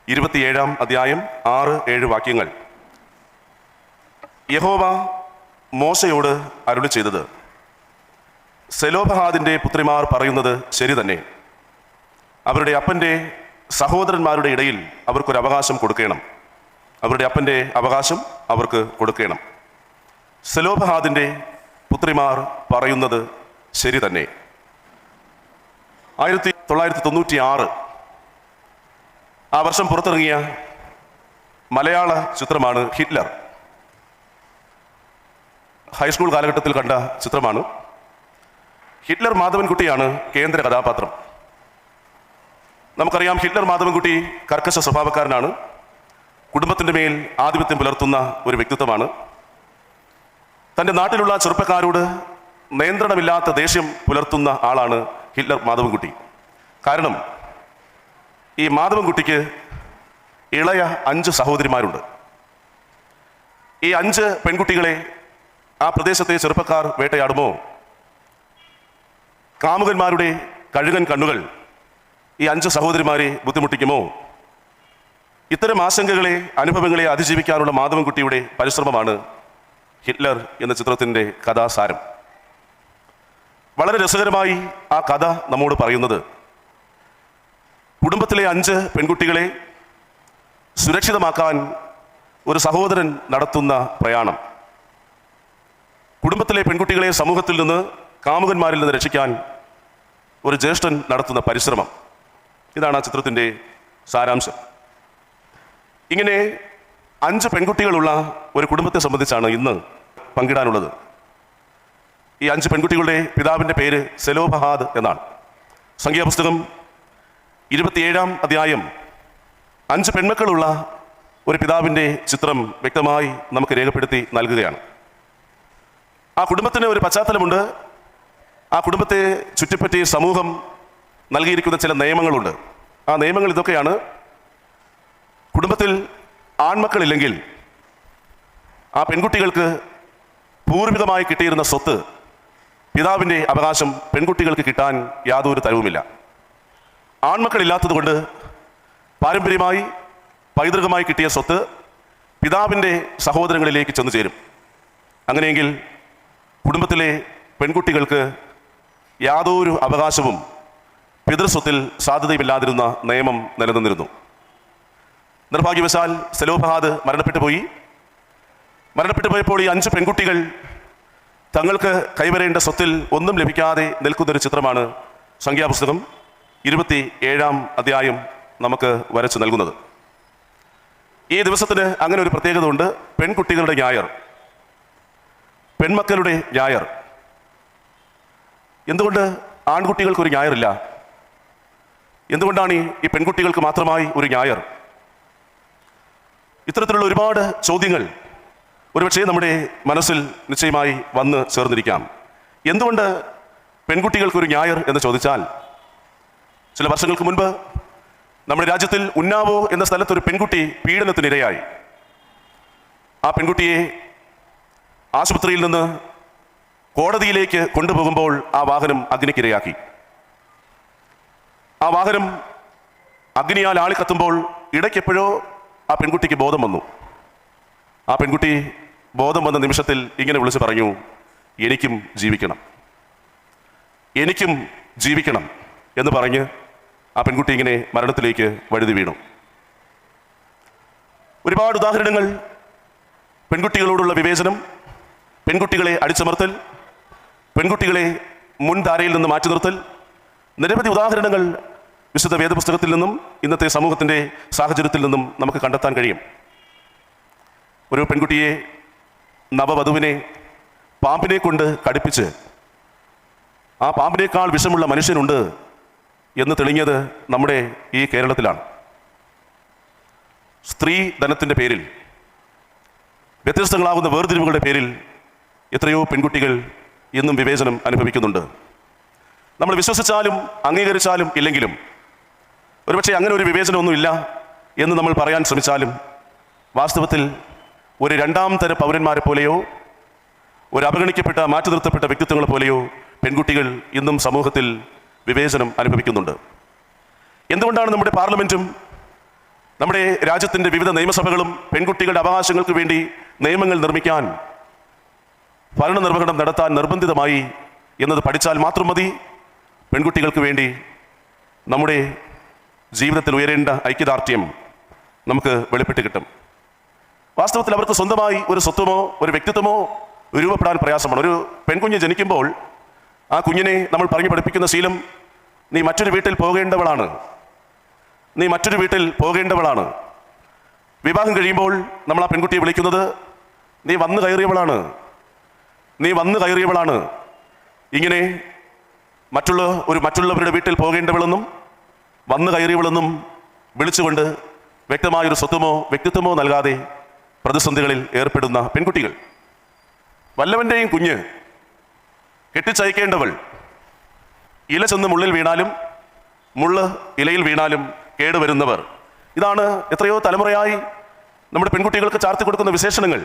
27-ാം അധ്യായം 6-7 വാക്യങ്ങൾ. യഹോവ മോശയോട് അരുളി ചെയ്തത്: സെലോഫഹാദിൻ്റെ പുത്രിമാർ പറയുന്നത് ശരി തന്നെ. അവരുടെ അപ്പൻ്റെ സഹോദരന്മാരുടെ ഇടയിൽ അവർക്കൊരു അവകാശം കൊടുക്കണം. അവരുടെ അപ്പൻ്റെ അവകാശം അവർക്ക് കൊടുക്കണം. സെലോഫഹാദിൻ്റെ പുത്രിമാർ പറയുന്നത് ശരി തന്നെ. 1996 ആ വർഷം പുറത്തിറങ്ങിയ മലയാള ചിത്രമാണ് ഹിറ്റ്ലർ. ഹൈസ്കൂൾ കാലഘട്ടത്തിൽ കണ്ട ചിത്രമാണ്. ഹിറ്റ്ലർ മാധവൻകുട്ടിയാണ് കേന്ദ്ര കഥാപാത്രം. നമുക്കറിയാം, ഹിറ്റ്ലർ മാധവൻകുട്ടി കർക്കശ സ്വഭാവക്കാരനാണ്. കുടുംബത്തിൻ്റെ മേൽ ആധിപത്യം പുലർത്തുന്ന ഒരു വ്യക്തിത്വമാണ്. തൻ്റെ നാട്ടിലുള്ള ചെറുപ്പക്കാരോട് നിയന്ത്രണമില്ലാത്ത ദേഷ്യം പുലർത്തുന്ന ആളാണ് ഹിറ്റ്ലർ മാധവൻകുട്ടി. കാരണം ഈ മാധവൻകുട്ടിക്ക് ഇളയ 5 സഹോദരിമാരുണ്ട്. ഈ 5 പെൺകുട്ടികളെ ആ പ്രദേശത്തെ ചെറുപ്പക്കാർ വേട്ടയാടുമോ? കാമുകന്മാരുടെ കഴുകൻ കണ്ണുകൾ ഈ 5 സഹോദരിമാരെ ബുദ്ധിമുട്ടിക്കുമോ? ഇത്തരം ആശങ്കകളെ, അനുഭവങ്ങളെ അതിജീവിക്കാനുള്ള മാധവൻകുട്ടിയുടെ പരിശ്രമമാണ് ഹിറ്റ്ലർ എന്ന ചിത്രത്തിൻ്റെ കഥാസാരം. വളരെ രസകരമായി ആ കഥ നമ്മോട് പറയുന്നത്, കുടുംബത്തിലെ 5 പെൺകുട്ടികളെ സുരക്ഷിതമാക്കാൻ ഒരു സഹോദരൻ നടത്തുന്ന പ്രയാണം, കുടുംബത്തിലെ പെൺകുട്ടികളെ സമൂഹത്തിൽ നിന്ന്, കാമുകന്മാരിൽ നിന്ന് രക്ഷിക്കാൻ ഒരു ജ്യേഷ്ഠൻ നടത്തുന്ന പരിശ്രമം. ഇതാണ് ആ ചിത്രത്തിൻ്റെ സാരാംശം. ഇങ്ങനെ 5 പെൺകുട്ടികളുള്ള ഒരു കുടുംബത്തെ സംബന്ധിച്ചാണ് ഇന്ന് പങ്കിടാനുള്ളത്. ഈ 5 പെൺകുട്ടികളുടെ പിതാവിൻ്റെ പേര് സെലോഫഹാദ് എന്നാണ്. സംഖ്യാപുസ്തകം 27-ാം അധ്യായം 5 പെൺമക്കളുള്ള ഒരു പിതാവിൻ്റെ ചിത്രം വ്യക്തമായി നമുക്ക് രേഖപ്പെടുത്തി നൽകുകയാണ്. ആ കുടുംബത്തിന് ഒരു പശ്ചാത്തലമുണ്ട്. ആ കുടുംബത്തെ ചുറ്റിപ്പറ്റി സമൂഹം നൽകിയിരിക്കുന്ന ചില നിയമങ്ങളുണ്ട്. ആ നിയമങ്ങൾ ഇതൊക്കെയാണ്: കുടുംബത്തിൽ ആൺമക്കളില്ലെങ്കിൽ ആ പെൺകുട്ടികൾക്ക് പൂർവികമായി കിട്ടിയിരുന്ന സ്വത്ത്, പിതാവിൻ്റെ അവകാശം പെൺകുട്ടികൾക്ക് കിട്ടാൻ യാതൊരു തരവുമില്ല. ആൺമക്കളില്ലാത്തതുകൊണ്ട് പാരമ്പര്യമായി പൈതൃകമായി കിട്ടിയ സ്വത്ത് പിതാവിൻ്റെ സഹോദരങ്ങളിലേക്ക് ചെന്നു ചേരും. അങ്ങനെയെങ്കിൽ കുടുംബത്തിലെ പെൺകുട്ടികൾക്ക് യാതൊരു അവകാശവും പിതൃസ്വത്തിൽ സാധ്യതയില്ലാതിരുന്ന നിയമം നിലനിന്നിരുന്നു. നിർഭാഗ്യവശാൽ സെലോഫഹാദ് മരണപ്പെട്ടു പോയപ്പോൾ ഈ 5 പെൺകുട്ടികൾ തങ്ങൾക്ക് കൈവരേണ്ട സ്വത്തിൽ ഒന്നും ലഭിക്കാതെ നിൽക്കുന്നൊരു ചിത്രമാണ് സംഖ്യാപുസ്തകം 27-ാം അധ്യായം നമുക്ക് വരച്ചു നൽകുന്നത്. ഈ ദിവസത്തിന് അങ്ങനെ ഒരു പ്രത്യേകത ഉണ്ട്: പെൺകുട്ടികളുടെ ഞായർ, പെൺമക്കളുടെ ഞായർ. എന്തുകൊണ്ട് ആൺകുട്ടികൾക്കൊരു ഞായറില്ല? എന്തുകൊണ്ടാണ് ഈ പെൺകുട്ടികൾക്ക് മാത്രമായി ഒരു ഞായർ? ഇത്തരത്തിലുള്ള ഒരുപാട് ചോദ്യങ്ങൾ ഒരുപക്ഷെ നമ്മുടെ മനസ്സിൽ നിശ്ചയമായി വന്ന് ചേർന്നിരിക്കാം. എന്തുകൊണ്ട് പെൺകുട്ടികൾക്കൊരു ഞായർ എന്ന് ചോദിച്ചാൽ, ചില വർഷങ്ങൾക്ക് മുൻപ് നമ്മുടെ രാജ്യത്തിൽ ഉന്നാവോ എന്ന സ്ഥലത്തൊരു പെൺകുട്ടി പീഡനത്തിനിരയായി. ആ പെൺകുട്ടിയെ ആശുപത്രിയിൽ നിന്ന് കോടതിയിലേക്ക് കൊണ്ടുപോകുമ്പോൾ ആ വാഹനം അഗ്നിക്കിരയാക്കി. ആ വാഹനം അഗ്നിയാൽ ആളിക്കത്തുമ്പോൾ ഇടയ്ക്കെപ്പോഴോ ആ പെൺകുട്ടിക്ക് ബോധം വന്നു. ആ പെൺകുട്ടി ബോധം വന്ന നിമിഷത്തിൽ ഇങ്ങനെ വിളിച്ച് പറഞ്ഞു: എനിക്കും ജീവിക്കണം, എനിക്കും ജീവിക്കണം എന്ന് പറഞ്ഞ് ആ പെൺകുട്ടി ഇങ്ങനെ മരണത്തിലേക്ക് വഴുതി വീണു. ഒരുപാട് ഉദാഹരണങ്ങൾ: പെൺകുട്ടികളോടുള്ള വിവേചനം, പെൺകുട്ടികളെ അടിച്ചമർത്തൽ, പെൺകുട്ടികളെ മുൻധാരയിൽ നിന്ന് മാറ്റി നിർത്തൽ. നിരവധി ഉദാഹരണങ്ങൾ വിശുദ്ധ വേദപുസ്തകത്തിൽ നിന്നും ഇന്നത്തെ സമൂഹത്തിൻ്റെ സാഹചര്യത്തിൽ നിന്നും നമുക്ക് കണ്ടെത്താൻ കഴിയും. ഒരു പെൺകുട്ടിയെ, നവവധുവിനെ പാമ്പിനെ കൊണ്ട് കടിപ്പിച്ച് ആ പാമ്പിനേക്കാൾ വിഷമുള്ള മനുഷ്യനുണ്ട് എന്ന് തെളിഞ്ഞത് നമ്മുടെ ഈ കേരളത്തിലാണ്. സ്ത്രീ ധനത്തിൻ്റെ പേരിൽ, വ്യത്യസ്തങ്ങളാകുന്ന വേർതിരിവുകളുടെ പേരിൽ എത്രയോ പെൺകുട്ടികൾ ഇന്നും വിവേചനം അനുഭവിക്കുന്നുണ്ട്. നമ്മൾ വിശ്വസിച്ചാലും അംഗീകരിച്ചാലും ഇല്ലെങ്കിലും, ഒരുപക്ഷെ അങ്ങനെ ഒരു വിവേചനമൊന്നുമില്ല എന്ന് നമ്മൾ പറയാൻ ശ്രമിച്ചാലും, വാസ്തവത്തിൽ ഒരു 2ാം തര പൗരന്മാരെ പോലെയോ, ഒരു അവഗണിക്കപ്പെട്ട, മാറ്റി നിർത്തപ്പെട്ട വ്യക്തിത്വങ്ങളെ പോലെയോ പെൺകുട്ടികൾ ഇന്നും സമൂഹത്തിൽ വിവേചനം അനുഭവിക്കുന്നുണ്ട്. എന്തുകൊണ്ടാണ് നമ്മുടെ പാർലമെൻറ്റും നമ്മുടെ രാജ്യത്തിൻ്റെ വിവിധ നിയമസഭകളും പെൺകുട്ടികളുടെ അവകാശങ്ങൾക്ക് വേണ്ടി നിയമങ്ങൾ നിർമ്മിക്കാൻ, ഭരണനിർവഹണം നടത്താൻ നിർബന്ധിതമായി എന്നത് പഠിച്ചാൽ മാത്രം മതി പെൺകുട്ടികൾക്ക് വേണ്ടി നമ്മുടെ ജീവിതത്തിൽ ഉയരേണ്ട ഐക്യദാർഢ്യം നമുക്ക് വെളിപ്പെട്ട് കിട്ടും. വാസ്തവത്തിൽ അവർക്ക് സ്വന്തമായി ഒരു സ്വത്വമോ ഒരു വ്യക്തിത്വമോ രൂപപ്പെടാൻ പ്രയാസമാണ്. ഒരു പെൺകുഞ്ഞ് ജനിക്കുമ്പോൾ ആ കുഞ്ഞിനെ നമ്മൾ പറഞ്ഞു പഠിപ്പിക്കുന്ന ശീലം, നീ മറ്റൊരു വീട്ടിൽ പോകേണ്ടവളാണ്, നീ മറ്റൊരു വീട്ടിൽ പോകേണ്ടവളാണ്. വിവാഹം കഴിയുമ്പോൾ നമ്മൾ ആ പെൺകുട്ടിയെ വിളിക്കുന്നത് നീ വന്നു കയറിയവളാണ്, നീ വന്നു കയറിയവളാണ്. ഇങ്ങനെ മറ്റുള്ളവരുടെ വീട്ടിൽ പോകേണ്ടവളെന്നും വന്നു കയറിയവളെന്നും വിളിച്ചുകൊണ്ട് വ്യക്തമായൊരു സ്വത്വമോ വ്യക്തിത്വമോ നൽകാതെ പ്രതിസന്ധികളിൽ ഏർപ്പെടുന്ന പെൺകുട്ടികൾ. വല്ലവൻ്റെയും കുഞ്ഞ് കെട്ടിച്ചയക്കേണ്ടവൾ, ഇല ചെന്ന് മുള്ളിൽ വീണാലും മുള്ള് ഇലയിൽ വീണാലും കേടുവരുന്നവർ. ഇതാണ് എത്രയോ തലമുറയായി നമ്മുടെ പെൺകുട്ടികൾക്ക് ചാർത്തി കൊടുക്കുന്ന വിശേഷണങ്ങൾ.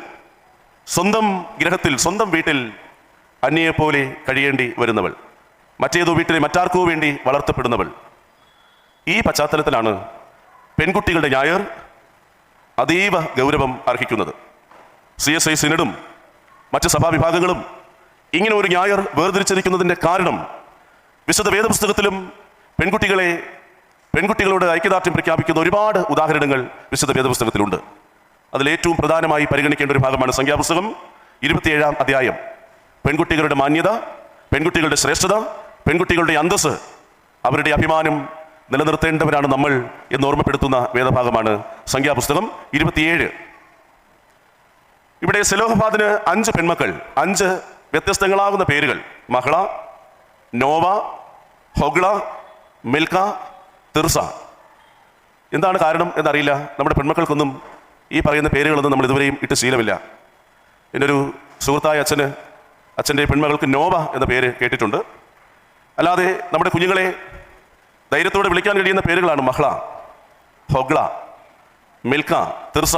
സ്വന്തം ഗ്രഹത്തിൽ സ്വന്തം വീട്ടിൽ അന്യയെപ്പോലെ കഴിയേണ്ടി വരുന്നവൾ, മറ്റേതോ വീട്ടിലെ മറ്റാർക്കോ വേണ്ടി വളർത്തപ്പെടുന്നവൾ. ഈ പശ്ചാത്തലത്തിലാണ് പെൺകുട്ടികളുടെ ഞായർ അതീവ ഗൗരവം അർഹിക്കുന്നത്. CSI സിനഡും മറ്റ് സഭാവിഭാഗങ്ങളും ഇങ്ങനെ ഒരു ഞായർ വേർതിരിച്ചിരിക്കുന്നതിൻ്റെ കാരണം വിശുദ്ധ വേദപുസ്തകത്തിലും പെൺകുട്ടികളോട് ഐക്യദാർഢ്യം പ്രഖ്യാപിക്കുന്ന ഒരുപാട് ഉദാഹരണങ്ങൾ വിശുദ്ധ വേദപുസ്തകത്തിലുണ്ട്. അതിലേറ്റവും പ്രധാനമായി പരിഗണിക്കേണ്ട ഒരു ഭാഗമാണ് സംഖ്യാപുസ്തകം 27-ാം അധ്യായം. പെൺകുട്ടികളുടെ മാന്യത, പെൺകുട്ടികളുടെ ശ്രേഷ്ഠത, പെൺകുട്ടികളുടെ അന്തസ്സ്, അവരുടെ അഭിമാനം നിലനിർത്തേണ്ടവരാണ് നമ്മൾ എന്ന് ഓർമ്മപ്പെടുത്തുന്ന വേദഭാഗമാണ് സംഖ്യാപുസ്തകം 27. ഇവിടെ സെലോഫാദിന് 5 പെൺമക്കൾ, 5 വ്യത്യസ്തങ്ങളാകുന്ന പേരുകൾ: മഹ്ള, നോവ, ഹൊഗ്ള, മിൽക്ക, തിർസ. എന്താണ് കാരണം എന്നറിയില്ല. നമ്മുടെ പെൺമക്കൾക്കൊന്നും ഈ പറയുന്ന പേരുകളൊന്നും നമ്മൾ ഇതുവരെയും ഇട്ട് ശീലമില്ല. എൻ്റെ ഒരു സുഹൃത്തായ അച്ഛൻ്റെ പെൺമകൾക്ക് നോവ എന്ന പേര് കേട്ടിട്ടുണ്ട്. അല്ലാതെ നമ്മുടെ കുഞ്ഞുങ്ങളെ ധൈര്യത്തോടെ വിളിക്കാൻ കഴിയുന്ന പേരുകളാണ് മഹ്ള, ഹൊഗ്ള, മിൽക്ക, തിർസ.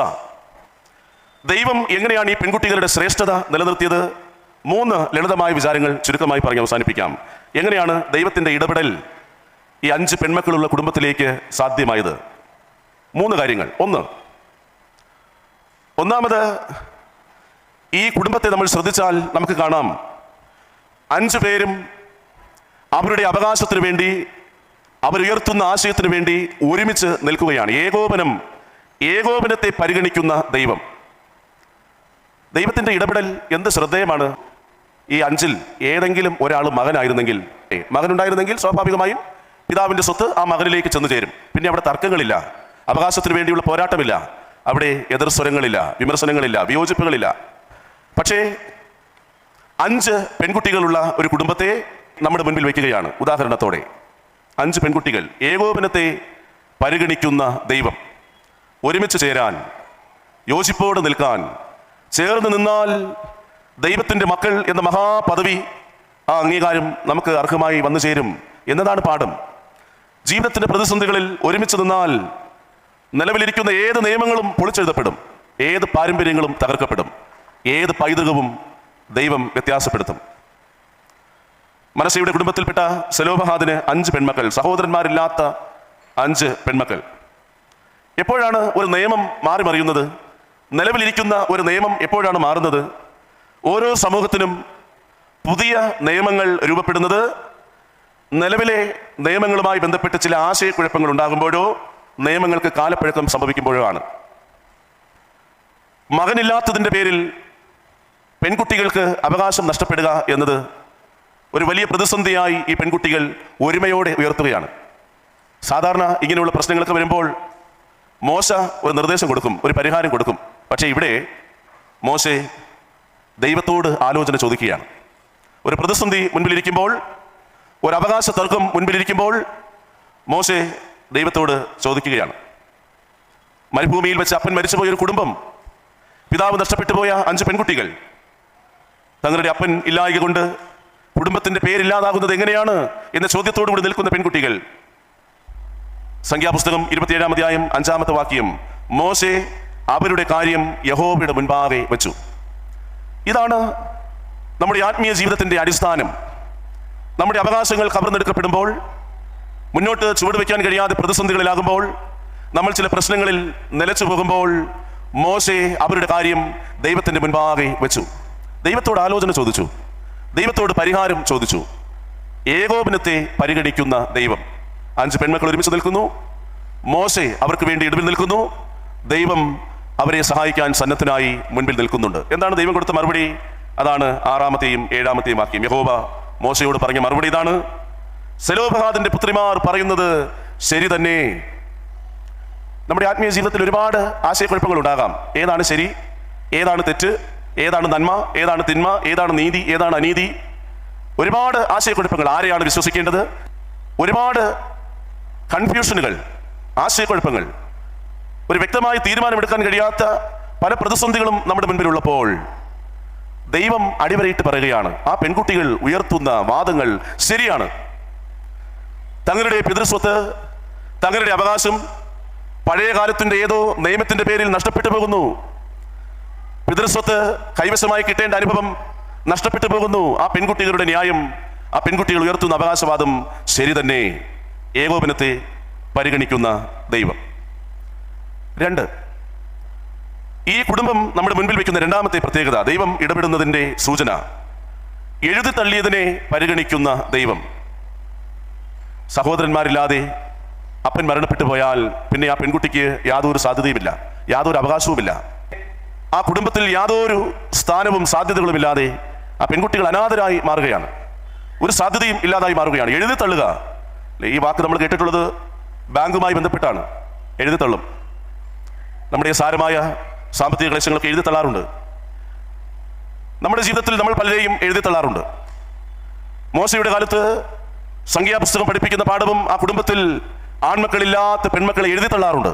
ദൈവം എങ്ങനെയാണ് ഈ പെൺകുട്ടികളുടെ ശ്രേഷ്ഠത നിലനിർത്തിയത്? 3 ലളിതമായ വിചാരങ്ങൾ ചുരുക്കമായി പറഞ്ഞ് അവസാനിപ്പിക്കാം. എങ്ങനെയാണ് ദൈവത്തിൻ്റെ ഇടപെടൽ ഈ 5 പെൺമക്കളുള്ള കുടുംബത്തിലേക്ക് സാധ്യമായത്? 3 കാര്യങ്ങൾ. ഒന്നാമത്, ഈ കുടുംബത്തെ നമ്മൾ ശ്രദ്ധിച്ചാൽ നമുക്ക് കാണാം 5 പേരും അവരുടെ അവകാശത്തിന് വേണ്ടി, അവരുയർത്തുന്ന ആശയത്തിന് വേണ്ടി ഒരുമിച്ച് നിൽക്കുകയാണ്. ഏകോപനത്തെ പരിഗണിക്കുന്ന ദൈവത്തിൻ്റെ ഇടപെടൽ എന്ത് ശ്രദ്ധേയമാണ്. ഈ 5-ൽ ഏതെങ്കിലും ഒരാൾ മകനുണ്ടായിരുന്നെങ്കിൽ സ്വാഭാവികമായും പിതാവിൻ്റെ സ്വത്ത് ആ മകനിലേക്ക് ചെന്നു ചേരും. പിന്നെ അവിടെ തർക്കങ്ങളില്ല, അവകാശത്തിന് വേണ്ടിയുള്ള പോരാട്ടമില്ല, അവിടെ എതിർസ്വരങ്ങളില്ല, വിമർശനങ്ങളില്ല, വിയോജിപ്പുകളില്ല. പക്ഷേ 5 പെൺകുട്ടികളുള്ള ഒരു കുടുംബത്തെ നമ്മുടെ മുൻപിൽ വയ്ക്കുകയാണ് ഉദാഹരണത്തോടെ. 5 പെൺകുട്ടികൾ, ഏകോപനത്തെ പരിഗണിക്കുന്ന ദൈവം, ഒരുമിച്ച് ചേരാൻ, യോജിപ്പോടെ നിൽക്കാൻ, ചേർന്ന് നിന്നാൽ ദൈവത്തിൻ്റെ മക്കൾ എന്ന മഹാപദവി, ആ അംഗീകാരം നമുക്ക് അർഹമായി വന്നു ചേരും എന്നതാണ് പാഠം. ജീവിതത്തിൻ്റെ പ്രതിസന്ധികളിൽ ഒരുമിച്ച് നിന്നാൽ നിലവിലിരിക്കുന്ന ഏത് നിയമങ്ങളും പൊളിച്ചെഴുതപ്പെടും, ഏത് പാരമ്പര്യങ്ങളും തകർക്കപ്പെടും, ഏത് പൈതൃകവും ദൈവം വ്യത്യാസപ്പെടുത്തും. മനശ്ശെയുടെ കുടുംബത്തിൽപ്പെട്ട സെലോഫഹാദിന് 5 പെൺമക്കൾ, സഹോദരന്മാരില്ലാത്ത 5 പെൺമക്കൾ. എപ്പോഴാണ് ഒരു നിയമം മാറി മറിയുന്നത്? നിലവിലിരിക്കുന്ന ഒരു നിയമം എപ്പോഴാണ് മാറുന്നത്? ഓരോ സമൂഹത്തിനും പുതിയ നിയമങ്ങൾ രൂപപ്പെടുന്നത് നിലവിലെ നിയമങ്ങളുമായി ബന്ധപ്പെട്ട് ചില ആശയക്കുഴപ്പങ്ങൾ ഉണ്ടാകുമ്പോഴോ നിയമങ്ങൾക്ക് കാലപ്പഴക്കം സംഭവിക്കുമ്പോഴോ ആണ്. മകനില്ലാത്തതിൻ്റെ പേരിൽ പെൺകുട്ടികൾക്ക് അവകാശം നഷ്ടപ്പെടുക എന്നത് ഒരു വലിയ പ്രതിസന്ധിയായി ഈ പെൺകുട്ടികൾ ഒരുമയോടെ ഉയർത്തുകയാണ്. സാധാരണ ഇങ്ങനെയുള്ള പ്രശ്നങ്ങളൊക്കെ വരുമ്പോൾ മോശ ഒരു നിർദ്ദേശം കൊടുക്കും, ഒരു പരിഹാരം കൊടുക്കും. പക്ഷേ ഇവിടെ മോശെ ദൈവത്തോട് ആലോചന ചോദിക്കുകയാണ്. ഒരു പ്രതിസന്ധി മുൻപിലിരിക്കുമ്പോൾ, ഒരു അവകാശ തർക്കം മുൻപിലിരിക്കുമ്പോൾ മോശെ ദൈവത്തോട് ചോദിക്കുകയാണ്. മരുഭൂമിയിൽ വെച്ച് അപ്പൻ മരിച്ചുപോയ ഒരു കുടുംബം, പിതാവ് നഷ്ടപ്പെട്ടു പോയ 5 പെൺകുട്ടികൾ, തങ്ങളുടെ അപ്പൻ ഇല്ലായ്ക കൊണ്ട് കുടുംബത്തിൻ്റെ പേരില്ലാതാകുന്നത് എങ്ങനെയാണ് എന്ന ചോദ്യത്തോടുകൂടി നിൽക്കുന്ന പെൺകുട്ടികൾ. സംഖ്യാപുസ്തകം 27-ാം അധ്യായം 5-ാമത്തെ വാക്യം, മോശെ അവരുടെ കാര്യം യഹോവയുടെ മുൻപാകെ വെച്ചു. ഇതാണ് നമ്മുടെ ആത്മീയ ജീവിതത്തിൻ്റെ അടിസ്ഥാനം. നമ്മുടെ അവകാശങ്ങൾ കവർന്നെടുക്കപ്പെടുമ്പോൾ, മുന്നോട്ട് ചുവടുവെക്കാൻ കഴിയാതെ പ്രതിസന്ധികളിലാകുമ്പോൾ, നമ്മൾ ചില പ്രശ്നങ്ങളിൽ നിലച്ചു പോകുമ്പോൾ മോശെ അവരുടെ കാര്യം ദൈവത്തിൻ്റെ മുൻപാകെ വെച്ചു. ദൈവത്തോട് ആലോചന ചോദിച്ചു, ദൈവത്തോട് പരിഹാരം ചോദിച്ചു. ഏകോപനത്തെ പരിഗണിക്കുന്ന ദൈവം. 5 പെൺമക്കൾ ഒരുമിച്ച് നിൽക്കുന്നു. മോശെ അവർക്ക് വേണ്ടി ഇടവിൽ നിൽക്കുന്നു. ദൈവം അവരെ സഹായിക്കാൻ സന്നദ്ധനായി മുൻപിൽ നിൽക്കുന്നുണ്ട്. എന്താണ് ദൈവം കൊടുത്ത മറുപടി? അതാണ് 6-ാമത്തെയും 7-ാമത്തെയും വാക്യം. യഹോവ മോശയോട് പറഞ്ഞ മറുപടി ഇതാണ്: സെലോഫഹാദിന്റെ പുത്രിമാർ പറയുന്നത് ശരി തന്നെ. നമ്മുടെ ആത്മീയ ജീവിതത്തിൽ ഒരുപാട് ആശയക്കുഴപ്പങ്ങൾ ഉണ്ടാകാം. ഏതാണ് ശരി, ഏതാണ് തെറ്റ്, ഏതാണ് നന്മ, ഏതാണ് തിന്മ, ഏതാണ് നീതി, ഏതാണ് അനീതി? ഒരുപാട് ആശയക്കുഴപ്പങ്ങൾ. ആരെയാണ് വിശ്വസിക്കേണ്ടത്? ഒരുപാട് കൺഫ്യൂഷനുകൾ, ആശയക്കുഴപ്പങ്ങൾ. ഒരു വ്യക്തമായ തീരുമാനമെടുക്കാൻ കഴിയാത്ത പല പ്രതിസന്ധികളും നമ്മുടെ മുൻപിലുള്ളപ്പോൾ ദൈവം അടിവരയിട്ട് പറയുകയാണ്, ആ പെൺകുട്ടികൾ ഉയർത്തുന്ന വാദങ്ങൾ ശരിയാണ്. തങ്ങളുടെ പിതൃസ്വത്ത്, തങ്ങളുടെ അവകാശം പഴയ കാലത്തിന്റെ ഏതോ നിയമത്തിന്റെ പേരിൽ നഷ്ടപ്പെട്ടു പോകുന്നു. പിതൃസ്വത്ത് കൈവശമായി കിട്ടേണ്ട അനുഭവം നഷ്ടപ്പെട്ടു പോകുന്നു. ആ പെൺകുട്ടികളുടെ ന്യായം, ആ പെൺകുട്ടികൾ ഉയർത്തുന്ന അവകാശവാദം ശരി തന്നെ. ഏകോപനത്തെ പരിഗണിക്കുന്ന ദൈവം. 2, ഈ കുടുംബം നമ്മുടെ മുൻപിൽ വെക്കുന്ന 2-ാമത്തെ പ്രത്യേകത, ദൈവം ഇടപെടുന്നതിൻ്റെ സൂചന. എഴുതി തള്ളിയതിനെ പരിഗണിക്കുന്ന ദൈവം. സഹോദരന്മാരില്ലാതെ അപ്പൻ മരണപ്പെട്ടു പോയാൽ പിന്നെ ആ പെൺകുട്ടിക്ക് യാതൊരു സാധ്യതയുമില്ല, യാതൊരു അവകാശവുമില്ല. ആ കുടുംബത്തിൽ യാതൊരു സ്ഥാനവും സാധ്യതകളുമില്ലാതെ ആ പെൺകുട്ടികൾ അനാഥരായി മാറുകയാണ്. ഒരു സാധ്യതയും ഇല്ലാതായി മാറുകയാണ്. എഴുതി തള്ളുക. ഈ വാക്ക് നമ്മൾ കേട്ടിട്ടുള്ളത് ബാങ്കുമായി ബന്ധപ്പെട്ടാണ്. എഴുതി തള്ളും. നമ്മുടെ സാരമായ സാമ്പത്തിക ക്ലേശങ്ങളൊക്കെ എഴുതി തള്ളാറുണ്ട്. നമ്മുടെ ജീവിതത്തിൽ നമ്മൾ പലരെയും എഴുതി തള്ളാറുണ്ട്. മോശയുടെ കാലത്ത് സംഖ്യാപുസ്തകം പഠിപ്പിക്കുന്ന പാഠവും ആ കുടുംബത്തിൽ ആൺമക്കളില്ലാത്ത പെൺമക്കളെ എഴുതി തള്ളാറുണ്ട്.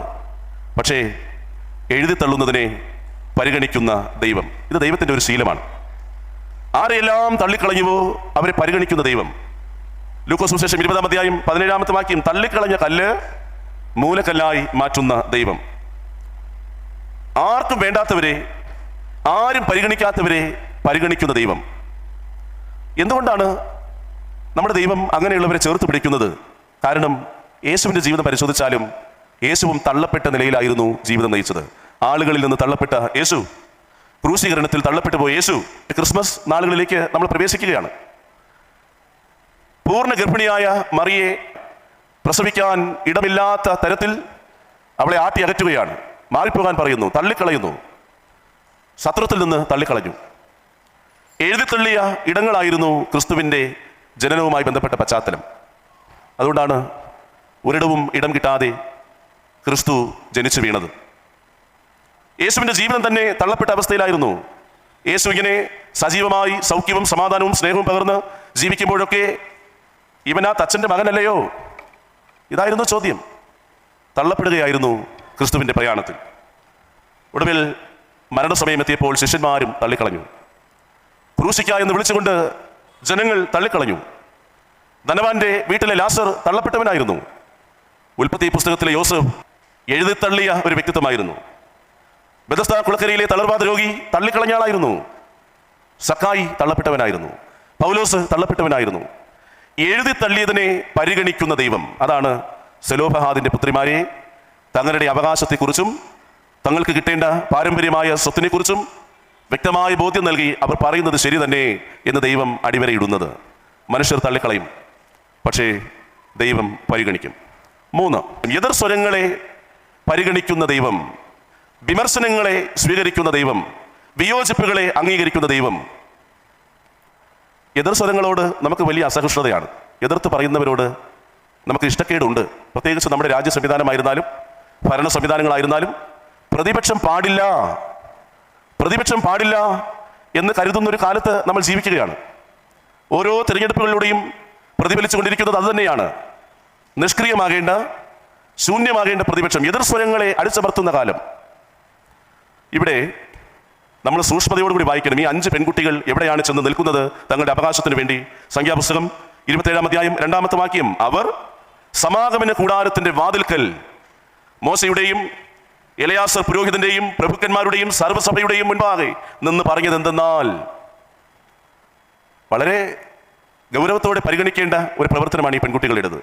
പക്ഷേ എഴുതി തള്ളുന്നതിനെ പരിഗണിക്കുന്ന ദൈവം. ഇത് ദൈവത്തിൻ്റെ ഒരു ശീലമാണ്. ആരെയെല്ലാം തള്ളിക്കളഞ്ഞുവോ അവരെ പരിഗണിക്കുന്ന ദൈവം. ലൂക്കോസ് സുവിശേഷം 20-ാം അധ്യായം 17-ാമത്തെ വാക്യം, തള്ളിക്കളഞ്ഞ കല്ല് മൂലക്കല്ലായി മാറ്റുന്ന ദൈവം. ആർക്കും വേണ്ടാത്തവരെ, ആരും പരിഗണിക്കാത്തവരെ പരിഗണിക്കുന്ന ദൈവം. എന്തുകൊണ്ടാണ് നമ്മുടെ ദൈവം അങ്ങനെയുള്ളവരെ ചേർത്ത് പിടിക്കുന്നത്? കാരണം യേശുവിൻ്റെ ജീവിതം പരിശോധിച്ചാലും യേശുവും തള്ളപ്പെട്ട നിലയിലായിരുന്നു ജീവിതം നയിച്ചത്. ആളുകളിൽ നിന്ന് തള്ളപ്പെട്ട യേശു, ക്രൂശീകരണത്തിൽ തള്ളപ്പെട്ടു പോയ യേശു. ക്രിസ്മസ് നാളുകളിലേക്ക് നമ്മൾ പ്രവേശിക്കുകയാണ്. പൂർണ്ണ ഗർഭിണിയായ മറിയെ പ്രസവിക്കാൻ ഇടമില്ലാത്ത തരത്തിൽ അവളെ ആട്ടി അകറ്റുകയാണ്. മാറിപ്പോകാൻ പറയുന്നു, തള്ളിക്കളയുന്നു. ശത്രുത്തിൽ നിന്ന് തള്ളിക്കളഞ്ഞു. എഴുതിത്തള്ളിയ ഇടങ്ങളായിരുന്നു ക്രിസ്തുവിൻ്റെ ജനനവുമായി ബന്ധപ്പെട്ട പശ്ചാത്തലം. അതുകൊണ്ടാണ് ഒരിടവും ഇടം കിട്ടാതെ ക്രിസ്തു ജനിച്ചു വീണത്. യേശുവിൻ്റെ ജീവിതം തന്നെ തള്ളപ്പെട്ട അവസ്ഥയിലായിരുന്നു. യേശു ഇങ്ങനെ സജീവമായി സൗഖ്യവും സമാധാനവും സ്നേഹവും പകർന്ന് ജീവിക്കുമ്പോഴൊക്കെ ഇവനാ തച്ചൻ്റെ മകനല്ലയോ? ഇതായിരുന്നു ചോദ്യം. തള്ളപ്പെടുകയായിരുന്നു ക്രിസ്തുവിൻ്റെ പ്രയാണത്തിൽ. ഒടുവിൽ മരണസമയം എത്തിയപ്പോൾ ശിഷ്യന്മാരും തള്ളിക്കളഞ്ഞു. ക്രൂശിക്ക എന്ന് വിളിച്ചുകൊണ്ട് ജനങ്ങൾ തള്ളിക്കളഞ്ഞു. ധനവാന്റെ വീട്ടിലെ ലാസർ തള്ളപ്പെട്ടവനായിരുന്നു. ഉൽപ്പത്തി പുസ്തകത്തിലെ യോസഫ് എഴുതിത്തള്ളിയ ഒരു വ്യക്തിത്വമായിരുന്നു. ബെഥസ്ദ കുളക്കരയിലെ തളർവാദ രോഗി തള്ളിക്കളഞ്ഞ ആളായിരുന്നു. സക്കായി തള്ളപ്പെട്ടവനായിരുന്നു. പൗലോസ് തള്ളപ്പെട്ടവനായിരുന്നു. എഴുതിത്തള്ളിയതിനെ പരിഗണിക്കുന്ന ദൈവം. അതാണ് സെലോഫഹാദിന്റെ പുത്രിമാരെ തങ്ങളുടെ അവകാശത്തെക്കുറിച്ചും തങ്ങൾക്ക് കിട്ടേണ്ട പാരമ്പര്യമായ സ്വത്തിനെക്കുറിച്ചും വ്യക്തമായ ബോധ്യം നൽകി അവർ പറയുന്നത് ശരി തന്നെ എന്ന് ദൈവം അടിവരയിടുന്നത്. മനുഷ്യർ തള്ളിക്കളയും, പക്ഷേ ദൈവം പരിഗണിക്കും. 3, എതിർ സ്വരങ്ങളെ പരിഗണിക്കുന്ന ദൈവം, വിമർശനങ്ങളെ സ്വീകരിക്കുന്ന ദൈവം, വിയോജിപ്പുകളെ അംഗീകരിക്കുന്ന ദൈവം. എതിർ സ്വരങ്ങളോട് നമുക്ക് വലിയ അസഹിഷ്ണുതയാണ്. എതിർത്ത് പറയുന്നവരോട് നമുക്ക് ഇഷ്ടക്കേടുണ്ട്. പ്രത്യേകിച്ച് നമ്മുടെ രാജ്യ സംവിധാനമായിരുന്നാലും ഭരണ സംവിധാനങ്ങളായിരുന്നാലും പ്രതിപക്ഷം പാടില്ല, പ്രതിപക്ഷം പാടില്ല എന്ന് കരുതുന്ന ഒരു കാലത്ത് നമ്മൾ ജീവിക്കുകയാണ്. ഓരോ തിരഞ്ഞെടുപ്പുകളിലൂടെയും പ്രതിഫലിച്ചു കൊണ്ടിരിക്കുന്നത് അതുതന്നെയാണ്. നിഷ്ക്രിയമാകേണ്ട, ശൂന്യമാകേണ്ട പ്രതിപക്ഷം, എതിർ സ്വരങ്ങളെ അടിച്ചമർത്തുന്ന കാലം. ഇവിടെ നമ്മൾ സൂക്ഷ്മതയോടുകൂടി വായിക്കണം. ഈ 5 പെൺകുട്ടികൾ എവിടെയാണ് ചെന്ന് നിൽക്കുന്നത് തങ്ങളുടെ അവകാശത്തിന് വേണ്ടി? സംഖ്യാപുസ്തകം 27-ാം അധ്യായം 2-ാമത്തെ വാക്യം, അവർ സമാഗമന കൂടാരത്തിന്റെ വാതിൽക്കൽ മോശയുടെയും എലയാസർ പുരോഹിതന്റെയും പ്രഭുക്കന്മാരുടെയും സർവ്വസഭയുടെയും മുൻപാകെ നിന്ന് പറഞ്ഞത് എന്തെന്നാൽ, വളരെ ഗൗരവത്തോടെ പരിഗണിക്കേണ്ട ഒരു പ്രവർത്തനമാണ് ഈ പെൺകുട്ടികളുടേത്.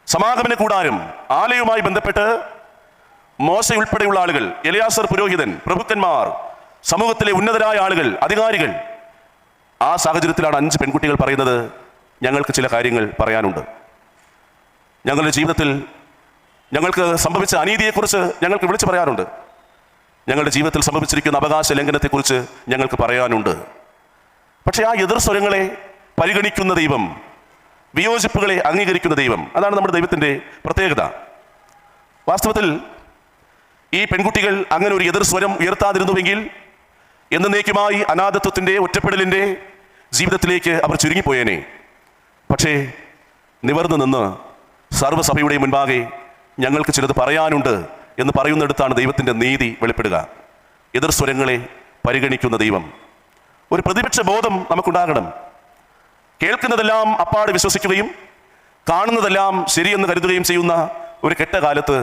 സമാഗമന കൂടാരം, ആലയവുമായി ബന്ധപ്പെട്ട് മോശ ഉൾപ്പെടെയുള്ള ആളുകൾ, എലിയാസർ പുരോഹിതൻ, പ്രഭുക്കന്മാർ, സമൂഹത്തിലെ ഉന്നതരായ ആളുകൾ, അധികാരികൾ. ആ സാഹചര്യത്തിലാണ് 5 പെൺകുട്ടികൾ പറയുന്നത്, ഞങ്ങൾക്ക് ചില കാര്യങ്ങൾ പറയാനുണ്ട്. ഞങ്ങളുടെ ജീവിതത്തിൽ ഞങ്ങൾക്ക് സംഭവിച്ച അനീതിയെക്കുറിച്ച് ഞങ്ങൾക്ക് വിളിച്ചു പറയാനുണ്ട്. ഞങ്ങളുടെ ജീവിതത്തിൽ സംഭവിച്ചിരിക്കുന്ന അവകാശ ലംഘനത്തെക്കുറിച്ച് ഞങ്ങൾക്ക് പറയാനുണ്ട്. പക്ഷേ ആ എതിർ സ്വരങ്ങളെ പരിഗണിക്കുന്ന ദൈവം, വിയോജിപ്പുകളെ അംഗീകരിക്കുന്ന ദൈവം, അതാണ് നമ്മുടെ ദൈവത്തിൻ്റെ പ്രത്യേകത. വാസ്തവത്തിൽ ഈ പെൺകുട്ടികൾ അങ്ങനെ ഒരു എതിർ സ്വരം ഉയർത്താതിരുന്നുവെങ്കിൽ എന്നേക്കുമായി അനാഥത്വത്തിൻ്റെ, ഒറ്റപ്പെടലിൻ്റെ ജീവിതത്തിലേക്ക് അവർ ചുരുങ്ങിപ്പോയേനെ. പക്ഷേ നിവർന്നു നിന്ന് സർവ്വസഭയുടെ മുൻപാകെ ഞങ്ങൾക്ക് ചിലത് പറയാനുണ്ട് എന്ന് പറയുന്നിടത്താണ് ദൈവത്തിൻ്റെ നീതി വെളിപ്പെടുക. എതിർ സ്വരങ്ങളെ പരിഗണിക്കുന്ന ദൈവം. ഒരു പ്രതിപക്ഷ ബോധം നമുക്കുണ്ടാകണം. കേൾക്കുന്നതെല്ലാം അപ്പാടെ വിശ്വസിക്കുകയും കാണുന്നതെല്ലാം ശരിയെന്ന് കരുതുകയും ചെയ്യുന്ന ഒരു കെട്ട കാലത്ത്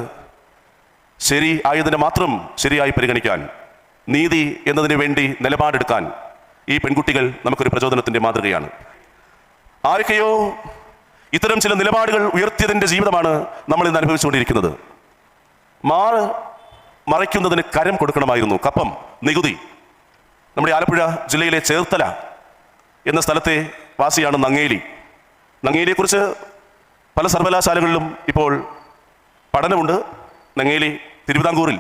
ശരി ആയതിനെ മാത്രം ശരിയായി പരിഗണിക്കാൻ, നീതി എന്നതിനു വേണ്ടി നിലപാടെടുക്കാൻ ഈ പെൺകുട്ടികൾ നമുക്കൊരു പ്രചോദനത്തിൻ്റെ മാതൃകയാണ്. ആരൊക്കെയോ ഇത്തരം ചില നിലപാടുകൾ ഉയർത്തിയതിൻ്റെ ജീവിതമാണ് നമ്മൾ ഇന്ന് അനുഭവിച്ചുകൊണ്ടിരിക്കുന്നത്. മറയ്ക്കുന്നതിന് കരം കൊടുക്കണമായിരുന്നു, കപ്പം, നികുതി. നമ്മുടെ ആലപ്പുഴ ജില്ലയിലെ ചേർത്തല എന്ന സ്ഥലത്തെ വാസിയാണ് നങ്ങേലി. നങ്ങേലിയെക്കുറിച്ച് പല സർവകലാശാലകളിലും ഇപ്പോൾ പഠനമുണ്ട്. നങ്ങേലി തിരുവിതാംകൂറിൽ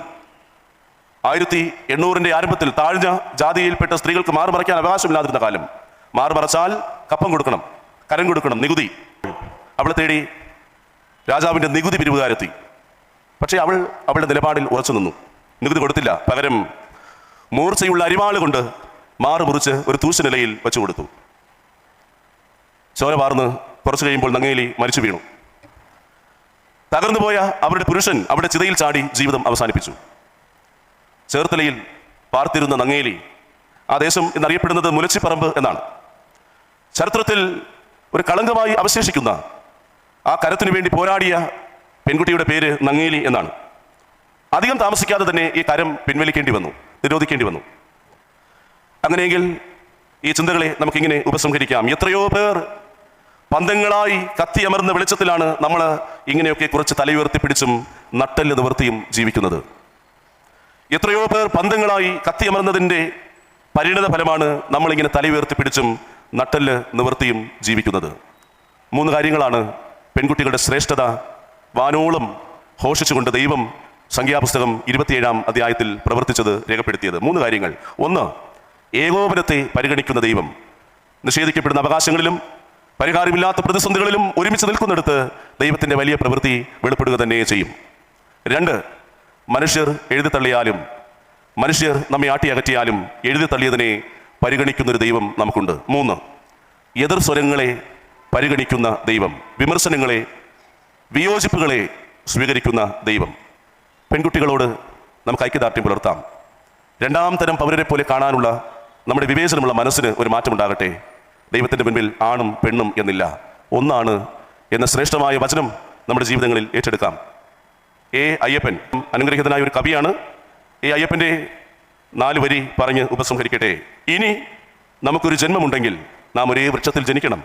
1800-ന്റെ ആരംഭത്തിൽ താഴ്ന്ന ജാതിയിൽപ്പെട്ട സ്ത്രീകൾക്ക് മാറുമറയ്ക്കാൻ അവകാശമില്ലാതിരുന്ന കാലം. മാറുമറച്ചാൽ കപ്പം കൊടുക്കണം, കരം കൊടുക്കണം, നികുതി. അവളെ തേടി രാജാവിൻ്റെ നികുതി പിരിവുകാരെത്തി. പക്ഷേ അവളുടെ നിലപാടിൽ ഉറച്ചു നിന്നു, നികുതി കൊടുത്തില്ല. പകരം മൂർച്ചയുള്ള അരിവാള് കൊണ്ട് മാറ് മുറിച്ച് ഒരു തൂശനിലയിൽ വെച്ചു കൊടുത്തു. ചോര വാർന്ന് കുറച്ചു കഴിയുമ്പോൾ നങ്ങേലി മരിച്ചു വീണു. തകർന്നുപോയ അവരുടെ പുരുഷൻ അവിടെ ചിതയിൽ ചാടി ജീവിതം അവസാനിപ്പിച്ചു. ചേർത്തലയിൽ പാർത്തിരുന്ന നങ്ങേലി, ആ ദേശം എന്നറിയപ്പെടുന്നത് മുലച്ചിപ്പറമ്പ് എന്നാണ്. ചരിത്രത്തിൽ ഒരു കളങ്കമായി അവശേഷിക്കുന്ന ആ കരത്തിനു വേണ്ടി പോരാടിയ പെൺകുട്ടിയുടെ പേര് നങ്ങേലി എന്നാണ്. അധികം താമസിക്കാതെ തന്നെ ഈ കരം പിൻവലിക്കേണ്ടി വന്നു, നിരോധിക്കേണ്ടി വന്നു. അങ്ങനെയെങ്കിൽ ഈ ചിന്തകളെ നമുക്കിങ്ങനെ ഉപസംഹരിക്കാം. എത്രയോ പേർ പന്തങ്ങളായി കത്തിയമർന്ന വെളിച്ചത്തിലാണ് നമ്മൾ ഇങ്ങനെയൊക്കെ കുറച്ച് തലയുയർത്തി പിടിച്ചും നട്ടെല്ല് നിവർത്തിയും ജീവിക്കുന്നത്. എത്രയോ പേർ പന്തങ്ങളായി കത്തിയമർന്നതിൻ്റെ പരിണിത ഫലമാണ് നമ്മളിങ്ങനെ തലയുയർത്തി പിടിച്ചും നട്ടെല്ല് നിവർത്തിയും ജീവിക്കുന്നത്. 3 കാര്യങ്ങളാണ് പെൺകുട്ടികളുടെ ശ്രേഷ്ഠത വാനോളം ഘോഷിച്ചുകൊണ്ട് ദൈവം സംഖ്യാപുസ്തകം 27-ാം അധ്യായത്തിൽ പ്രവർത്തിച്ചത് രേഖപ്പെടുത്തിയത്. 3 കാര്യങ്ങൾ. 1, ഏകോപനത്തെ പരിഗണിക്കുന്ന ദൈവം. നിഷേധിക്കപ്പെടുന്ന അവകാശങ്ങളിലും പരിഹാരമില്ലാത്ത പ്രതിസന്ധികളിലും ഒരുമിച്ച് നിൽക്കുന്നിടത്ത് ദൈവത്തിൻ്റെ വലിയ പ്രവൃത്തി വെളിപ്പെടുക തന്നെ ചെയ്യും. 2, മനുഷ്യർ എഴുതിത്തള്ളിയാലും, മനുഷ്യർ നമ്മെ ആട്ടി അകറ്റിയാലും എഴുതിത്തള്ളിയതിനെ പരിഗണിക്കുന്നൊരു ദൈവം നമുക്കുണ്ട്. 3, എതിർ സ്വരങ്ങളെ പരിഗണിക്കുന്ന ദൈവം, വിമർശനങ്ങളെ, വിയോജിപ്പുകളെ സ്വീകരിക്കുന്ന ദൈവം. പെൺകുട്ടികളോട് നമുക്ക് ഐക്യദാർഢ്യം പുലർത്താം. 2ാം തരം പൗരരെ പോലെ കാണാനുള്ള നമ്മുടെ വിവേചനമുള്ള മനസ്സിന് ഒരു മാറ്റമുണ്ടാകട്ടെ. ദൈവത്തിൻ്റെ മുൻപിൽ ആണും പെണ്ണും എന്നില്ല, ഒന്നാണ് എന്ന ശ്രേഷ്ഠമായ വചനം നമ്മുടെ ജീവിതങ്ങളിൽ ഏറ്റെടുക്കാം. അയ്യപ്പൻ അനുഗ്രഹീതനായ ഒരു കവിയാണ്. അയ്യപ്പൻ്റെ 4 വരി പറഞ്ഞ് ഉപസംഹരിക്കട്ടെ. ഇനി നമുക്കൊരു ജന്മമുണ്ടെങ്കിൽ നാം ഒരേ വൃക്ഷത്തിൽ ജനിക്കണം.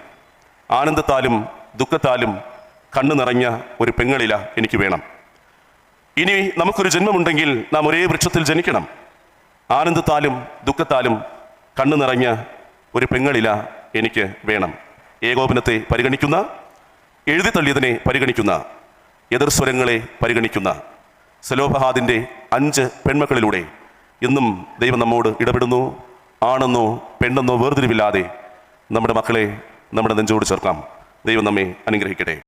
ആനന്ദത്താലും ദുഃഖത്താലും കണ്ണു നിറഞ്ഞ ഒരു പെങ്ങളില എനിക്ക് വേണം. ഇനി നമുക്കൊരു ജന്മമുണ്ടെങ്കിൽ നാം ഒരേ വൃക്ഷത്തിൽ ജനിക്കണം. ആനന്ദത്താലും ദുഃഖത്താലും കണ്ണു നിറഞ്ഞ ഒരു പെങ്ങളില എനിക്ക് വേണം. ഏകോപനത്തെ പരിഗണിക്കുന്ന, എഴുതിത്തള്ളിയതിനെ പരിഗണിക്കുന്ന, എതിർ സ്വരങ്ങളെ പരിഗണിക്കുന്ന സെലോഫഹാദിൻ്റെ 5 പെൺമക്കളിലൂടെ ഇന്നും ദൈവം നമ്മോട് ഇടപെടുന്നു. ആണെന്നോ പെണ്ണെന്നോ വേർതിരിവില്ലാതെ നമ്മുടെ മക്കളെ നമ്മുടെ നെഞ്ചോട് ചേർക്കാം. ദൈവം നമ്മെ അനുഗ്രഹിക്കട്ടെ.